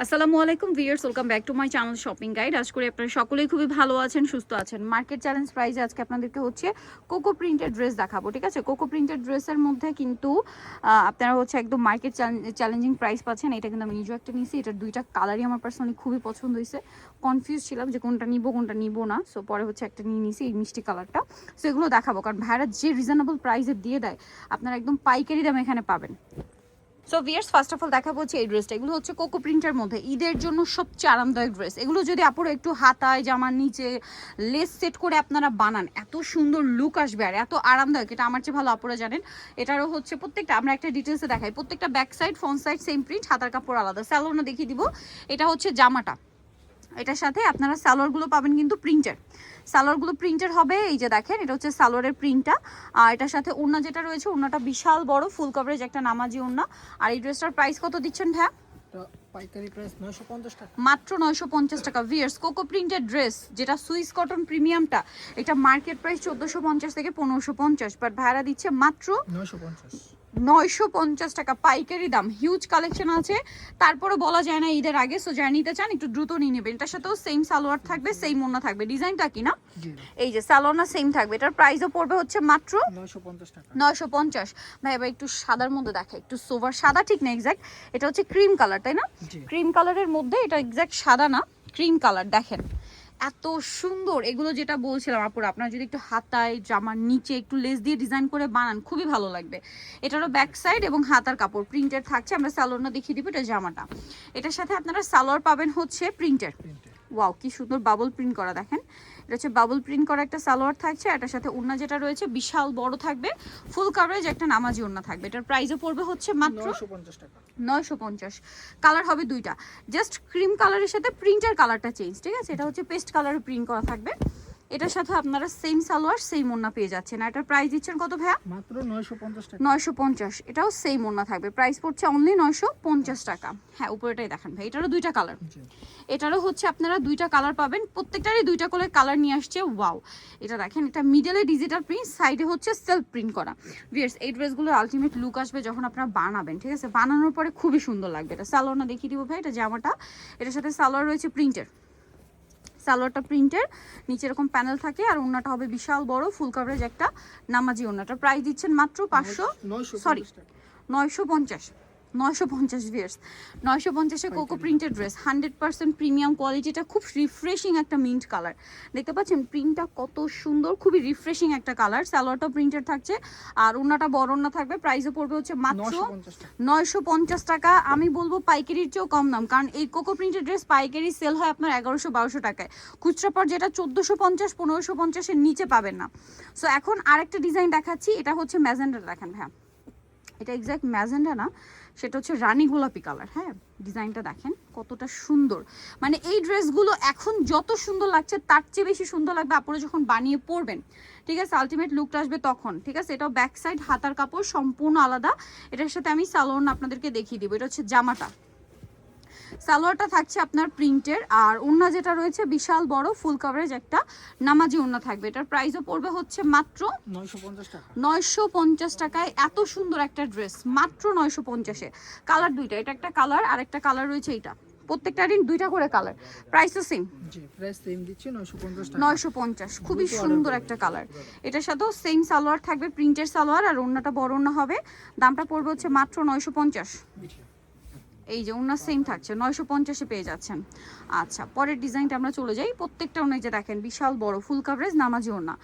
আসসালামু আলাইকুম viewers, welcome back to my channel shopping guide. আশা করি আপনারা সকলেই খুবই ভালো আছেন, সুস্থ আছেন। মার্কেট চ্যালেঞ্জ প্রাইসে আজকে আপনাদেরকে হচ্ছে কোকো প্রিন্টেড ড্রেস দেখাবো, ঠিক আছে? কোকো প্রিন্টেড ড্রেসের মধ্যে কিন্তু আপনারা হচ্ছে একদম মার্কেট চ্যালেঞ্জিং প্রাইস পাচ্ছেন। এটা কিন্তু আমি নিজেও একটা নিয়েছি, এটার দুইটা কালারই আমার পার্সোনালি খুবই পছন্দ হয়েছে। কনফিউজ ছিলাম যে কোনটা নিব না, সো পরে হচ্ছে একটা নিয়ে নিয়েছি, এই মিষ্টি কালারটা। সো এগুলো দেখাবো, কারণ ভাইরা যে রিজনেবল প্রাইসে দিয়ে দেয় আপনারা একদম পাইকারি দামে এখানে পাবেন। So viewers, first of all দেখাবো হচ্ছে এই ড্রেসটা। এগুলো হচ্ছে কোকো প্রিন্টের মধ্যে ঈদের জন্য সবচেয়ে আরামদায়ক ড্রেস। এগুলো যদি আপুরো একটু হাতায় জামার নিচে লেস সেট করে আপনারা বানান, এত সুন্দর লুক আসবে আর এত আরামদায়ক, এটা আমার চেয়ে ভালো আপুরা জানেন। এটারও হচ্ছে প্রত্যেকটা, আমরা একটা ডিটেলসে দেখাই, প্রত্যেকটা back side front side same print, হাতার কাপড় আলাদা। স্যালোনা দেখিয়ে দিব। এটা হচ্ছে জামাটা, এটার সাথে আপনারা সালোয়ারগুলো পাবেন কিন্তু প্রিন্টের। সালোয়ারগুলো প্রিন্টের হবে, এই যে দেখেন এটা হচ্ছে সালোয়ারের প্রিন্টটা। আর এটার সাথে ওড়না যেটা রয়েছে, ওড়নাটা বিশাল বড় ফুল কভারেজ একটা নামাজি ওড়না। আর এই ড্রেসটার প্রাইস কত দিচ্ছেন ভাইয়া? পাইকারি প্রাইস 950 টাকা, মাত্র 950 টাকা। ভিয়ার্স, কোকো প্রিন্টেড ড্রেস যেটা সুইস কটন প্রিমিয়ামটা, এটা মার্কেট প্রাইস 1450 থেকে 1550, বাট ভাড়া দিচ্ছে মাত্র 950 টাকা পাইকারি দাম। হিউজ কালেকশন আছে, তারপরে বলা যায় না ঈদের আগে। সো যারা নিতে চান একটু দ্রুত নিয়ে নেবেন। এটার সাথেও সেম সালোয়ার থাকবে, সেম ওড়না থাকবে। ডিজাইনটা কি না, এই যে সালোয়ারটা সেম থাকবে। এটার প্রাইসও পড়বে হচ্ছে মাত্র 950 টাকা। 950। ভাই এবার একটু সাদার মধ্যে দেখা, একটু সোভার সাদা ঠিক না, এক্স্যাক্ট এটা হচ্ছে ক্রিম কালার, তাই না? ক্রিম কালারের মধ্যে এটা এক্স্যাক্ট সাদা না, ক্রিম কালার। দেখেন এত সুন্দর এগুলো, যেটা বলছিলাম আপুরা, আপনারা যদি একটু হাতায় জামার নিচে একটু লেস দিয়ে ডিজাইন করে বানান, খুবই ভালো লাগবে। এটারও ব্যাক সাইড এবং হাতার কাপড় প্রিন্টের থাকছে। আমরা সালোয়ারটা দেখিয়ে দিব, এটা জামাটা। এটার সাথে আপনারা সালোয়ার পাবেন হচ্ছে প্রিন্টের। ওয়াও, কি সুন্দর বাবল প্রিন্ট করা, দেখেন এটা হচ্ছে বাবল প্রিন্ট করা একটা সালোয়ার থাকছে। এটার সাথে ওড়না যেটা রয়েছে বিশাল বড় থাকবে, ফুল কভারেজ একটা নামাজি ওড়না থাকবে। এটার প্রাইসও পড়বে হচ্ছে মাত্র 950 টাকা। 950। কালার হবে দুইটা, জাস্ট ক্রিম কালারের সাথে প্রিন্টের কালারটা চেঞ্জ, ঠিক আছে? এটা হচ্ছে পেস্ট কালারে প্রিন্ট করা থাকবে। এটার সাথে আপনারা সেম সালোয়ার সেম ওড়না পেয়ে যাচ্ছেন। আর এটার প্রাইস দিচ্ছেন কত ভাইয়া? মাত্র 950 টাকা। 950। এটাও সেম ওড়না থাকবে, প্রাইস পড়ছে অনলি 950 টাকা। হ্যাঁ, উপরেটাই দেখেন ভাই, এটারও দুইটা কালার। এটারও হচ্ছে আপনারা দুইটা কালার পাবেন, প্রত্যেকটারই দুইটা করে কালার নিয়ে আসছে। ওয়াও, এটা দেখেন, এটা মিডলে ডিজিটাল প্রিন্ট, সাইডে হচ্ছে সেলফ প্রিন্ট করা। ভিউয়ার্স, এই ড্রেসগুলোর আলটিমেট লুক আসবে যখন আপনারা বানাবেন, ঠিক আছে? বানানোর পরে খুবই সুন্দর লাগবে। এটা সালোয়ারটা দেখিয়ে দিব ভাই, এটা জামাটা। এটার সাথে সালোয়ার রয়েছে প্রিন্টের, সালোয়ারটা প্রিন্টের, নিচে এরকম প্যানেল থাকে। আর ওড়নাটা হবে বিশাল বড় ফুল কভারেজ একটা নামাজি ওড়নাটা। প্রাইস দিচ্ছেন মাত্র 950। 950 ভিয়ার্স, 950-এ কোকো প্রিন্টেড ড্রেস, 100% প্রিমিয়াম কোয়ালিটিটা, খুব রিফ্রেশিং একটা মিন্ট কালার। দেখতে পাচ্ছেন প্রিন্টটা কত সুন্দর, খুবই রিফ্রেশিং একটা কালার। সালোয়ারটাও প্রিন্টেড থাকছে আর ওড়নাটা বড় ওড়না থাকবে। প্রাইসও পড়বে হচ্ছে মাত্র 950 টাকা। আমি বলবো পাইকারির চেয়েও কম দাম, কারণ এই কোকো প্রিন্টেড ড্রেস পাইকারি সেল হয় আপনার 1100-1200 টাকায়, খুচরা পর যেটা 1450-1550-এর নিচে পাবেন না। সো এখন আরেকটা ডিজাইন দেখাচ্ছি, এটা হচ্ছে ম্যাজেন্ডা। দেখেন ভাইয়া, এটা এক্স্যাক্ট ম্যাজেন্ডা না, সেটা হচ্ছে রানী গোলাপি কালার। হ্যাঁ, ডিজাইনটা দেখেন কতটা সুন্দর। মানে এই ড্রেসগুলো এখন যত সুন্দর লাগছে তার চেয়ে বেশি সুন্দর লাগবে আপনারা যখন বানিয়ে পরবেন, ঠিক আছে? আলটিমেট লুকটা আসবে তখন, ঠিক আছে? এটাও ব্যাক সাইড হাতার কাপড় সম্পূর্ণ আলাদা। এটার সাথে আমি সালোয়ার আপনাদেরকে দেখিয়ে দিব। এটা হচ্ছে জামাটা, সালোয়ারটা থাকছে আপনার প্রিন্টের। আর ওড়না যেটা রয়েছে বিশাল বড় ফুল কভারেজ একটা নামাজি ওড়না থাকবে। এটার প্রাইসও পড়বে হচ্ছে মাত্র 950 টাকা। 950 টাকায় এত সুন্দর একটা ড্রেস, মাত্র 950-এ। কালার দুইটা, এটা একটা কালার আর একটা কালার রয়েছে এটা, প্রত্যেকটারই দুইটা করে কালার। প্রাইসও সেম, জি প্রাইস সেম দিচ্ছি 950 টাকা। 950, খুবই সুন্দর একটা কালার। এটার সাথেও সেম সালোয়ার থাকবে, প্রিন্টের সালোয়ার, আর ওড়নাটা বড় ওড়না হবে। দামটা পড়বে হচ্ছে মাত্র 950। এই যে ওনার সেম থাকছে, 950-এ পেয়ে যাচ্ছেন। আচ্ছা, পরের ডিজাইনটা আমরা চলে যাই। প্রত্যেকটা ওনার যে দেখেন বিশাল বড় ফুল কভারেজ নামাজি ওড়না,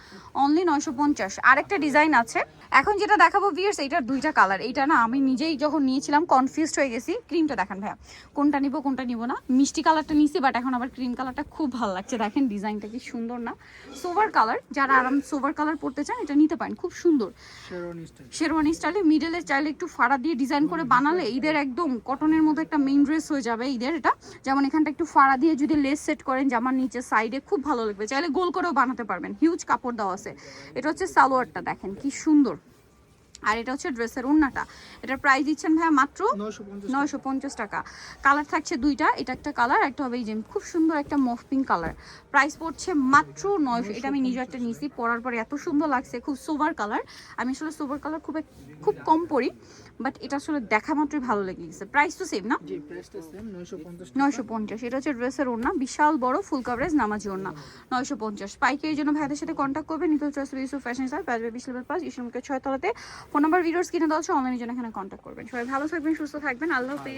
অনলি 950। আরেকটা ডিজাইন আছে এখন যেটা দেখাবো ভিউয়ার্স, এটার দুইটা কালার। এইটা না আমি নিজেই যখন নিয়েছিলাম কনফিউজড হয়ে গেছি। ক্রিমটা দেখেন ভাইয়া, কোনটা নিব কোনটা নিব না। মিষ্টি কালারটা নিছি, বাট এখন আবার ক্রিম কালারটা খুব ভালো লাগছে। দেখেন ডিজাইনটা কি সুন্দর না, সোভার কালার। যারা আরাম সোভার কালার পড়তে চান এটা নিতে পারেন, খুব সুন্দর শেরওয়ানি স্টাইলে। মিডলে চাইলে একটু ফাড়া দিয়ে ডিজাইন করে বানালে ঈদের একদম কটনের মধ্যে একটা মেইন ড্রেস হয়ে যাবে ঈদের এটা। যেমন এখানটা একটু ফাড়া দিয়ে যদি লেস সেট করেন জামার নিচে সাইডে, খুব ভালো লাগবে। চাইলে গোল করেও বানাতে পারবেন, হিউজ কাপড় দেওয়া আছে। এটা হচ্ছে সালোয়ারটা, দেখেন কি সুন্দর। আর এটা হচ্ছে ড্রেসের ওড়নাটা। এটার প্রাইস দিচ্ছেন ভাইয়া মাত্র 950 টাকা। কালার থাকছে দুইটা, এটা একটা কালার, একটা হবে এই যে খুব সুন্দর একটা মফ পিঙ্ক কালার। প্রাইস পড়ছে মাত্র 900। এটা আমি নিজে একটা নিয়েছি, পরার পরে এত সুন্দর লাগছে, খুব সোভার কালার। আমি আসলে সোভার কালার খুব কম পরি, বাট এটা আসলে দেখা মাত্রই ভালো লেগে গেছে। প্রাইস তো সেম না? জি প্রাইসটা সেম 950 টাকা। 950। এটা হচ্ছে ড্রেসের ওড়না, বিশাল বড় ফুল কভারেজ নামাজি ওড়না, 950। পাইকারির জন্য ভাইদের সাথে কন্ট্যাক্ট করবেন। নিতল চয়েস ইউসুফ ফ্যাশন স্টাইল, 5/20 ইসলামকে 6 তলাতে। ফোন নাম্বার ভিডিওস কিনে দেওয়া হচ্ছে, অনলাইনের জন্য এখানে কন্ট্যাক্ট করবেন। সবাই ভালো থাকবেন, সুস্থ থাকবেন, আল্লাহ হাফেজ।